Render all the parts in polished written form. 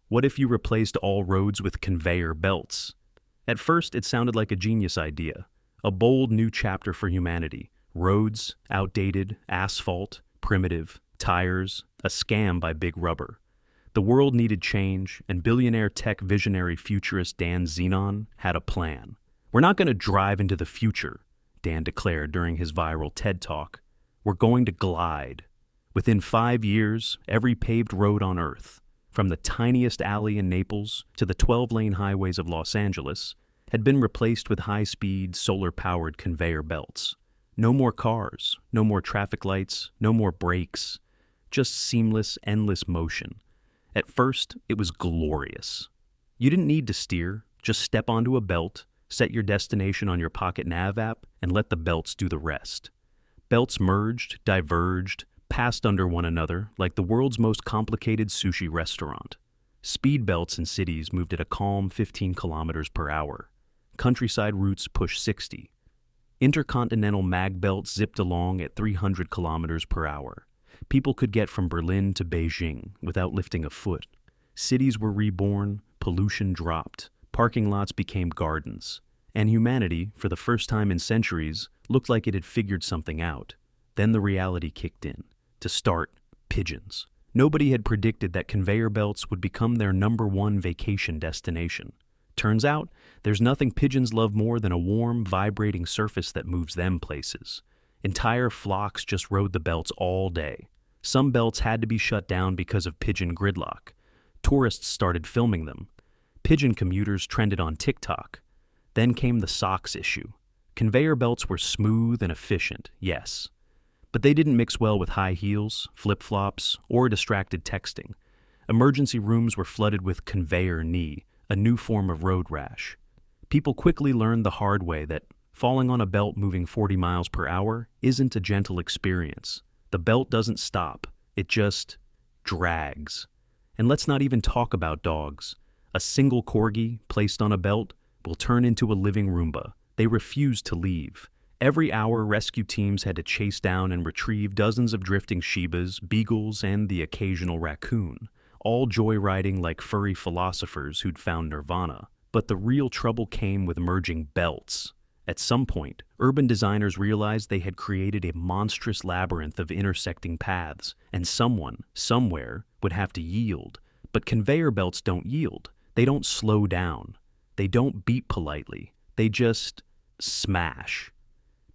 What if you replaced all roads with conveyor belts? At first, it sounded like a genius idea, a bold new chapter for humanity. Roads, outdated, asphalt, primitive, tires, a scam by Big Rubber. The world needed change, and billionaire tech visionary futurist Dan Zenon had a plan. "We're not going to drive into the future," Dan declared during his viral TED Talk. "We're going to glide." Within 5 years, every paved road on Earth, from the tiniest alley in Naples to the 12-lane highways of Los Angeles, had been replaced with high-speed, solar-powered conveyor belts. No more cars, no more traffic lights, no more brakes, just seamless, endless motion. At first, it was glorious. You didn't need to steer, just step onto a belt, set your destination on your pocket nav app, and let the belts do the rest. Belts merged, diverged, passed under one another like the world's most complicated sushi restaurant. Speed belts in cities moved at a calm 15 kilometers per hour. Countryside routes pushed 60. Intercontinental mag belts zipped along at 300 kilometers per hour. People could get from Berlin to Beijing without lifting a foot. Cities were reborn, pollution dropped, parking lots became gardens, and humanity, for the first time in centuries, looked like it had figured something out. Then the reality kicked in. To start, pigeons. Nobody had predicted that conveyor belts would become their #1 vacation destination. Turns out, there's nothing pigeons love more than a warm, vibrating surface that moves them places. Entire flocks just rode the belts all day. Some belts had to be shut down because of pigeon gridlock. Tourists started filming them. Pigeon commuters trended on TikTok. Then came the socks issue. Conveyor belts were smooth and efficient, yes. But they didn't mix well with high heels, flip-flops, or distracted texting. Emergency rooms were flooded with conveyor knee, a new form of road rash. People quickly learned the hard way that falling on a belt moving 40 miles per hour isn't a gentle experience. The belt doesn't stop, it just drags. And let's not even talk about dogs. A single corgi placed on a belt will turn into a living Roomba. They refuse to leave. Every hour, rescue teams had to chase down and retrieve dozens of drifting Shibas, beagles, and the occasional raccoon, all joyriding like furry philosophers who'd found nirvana. But the real trouble came with merging belts. At some point, urban designers realized they had created a monstrous labyrinth of intersecting paths, and someone, somewhere, would have to yield. But conveyor belts don't yield. They don't slow down. They don't beat politely. They just smash.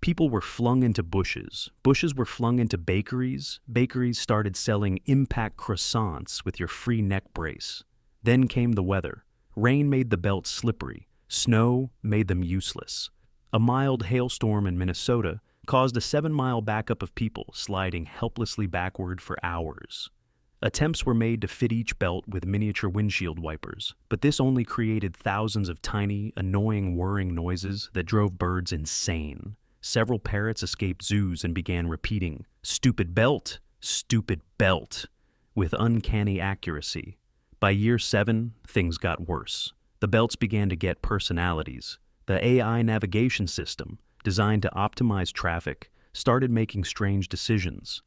People were flung into bushes. Bushes were flung into bakeries. Bakeries started selling impact croissants with your free neck brace. Then came the weather. Rain made the belts slippery. Snow made them useless. A mild hailstorm in Minnesota caused a 7-mile backup of people sliding helplessly backward for hours. Attempts were made to fit each belt with miniature windshield wipers, but this only created thousands of tiny, annoying whirring noises that drove birds insane. Several parrots escaped zoos and began repeating, "Stupid belt, stupid belt," with uncanny accuracy. By year 7, things got worse. The belts began to get personalities. The AI navigation system, designed to optimize traffic, started making strange decisions.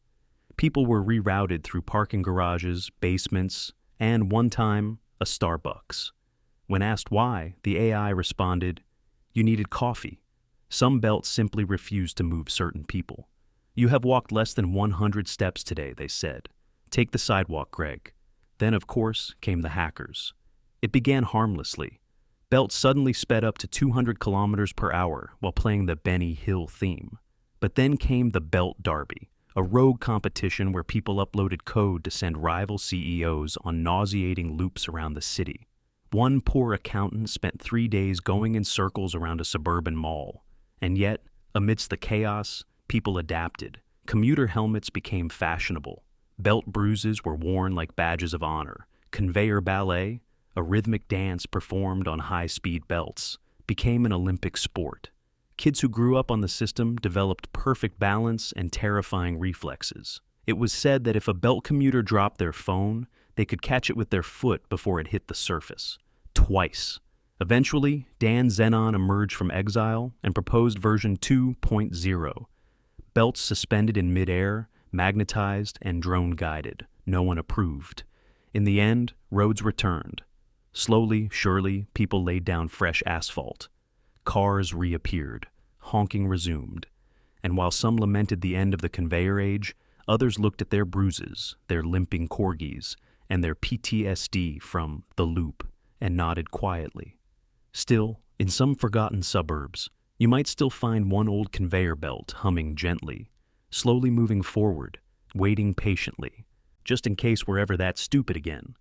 People were rerouted through parking garages, basements, and one time, a Starbucks. When asked why, the AI responded, "You needed coffee." Some belts simply refused to move certain people. "You have walked less than 100 steps today," they said. "Take the sidewalk, Greg." Then, of course, came the hackers. It began harmlessly. Belts suddenly sped up to 200 kilometers per hour while playing the Benny Hill theme. But then came the Belt Derby, a rogue competition where people uploaded code to send rival CEOs on nauseating loops around the city. One poor accountant spent 3 days going in circles around a suburban mall. And yet, amidst the chaos, people adapted. Commuter helmets became fashionable. Belt bruises were worn like badges of honor. Conveyor ballet, a rhythmic dance performed on high-speed belts, became an Olympic sport. Kids who grew up on the system developed perfect balance and terrifying reflexes. It was said that if a belt commuter dropped their phone, they could catch it with their foot before it hit the surface. Twice. Eventually, Dan Zenon emerged from exile and proposed version 2.0. Belts suspended in midair, magnetized, and drone-guided. No one approved. In the end, roads returned. Slowly, surely, people laid down fresh asphalt. Cars reappeared. Honking resumed. And while some lamented the end of the conveyor age, others looked at their bruises, their limping corgis, and their PTSD from the loop, and nodded quietly. Still, in some forgotten suburbs, you might still find one old conveyor belt humming gently, slowly moving forward, waiting patiently, just in case we're ever that stupid again,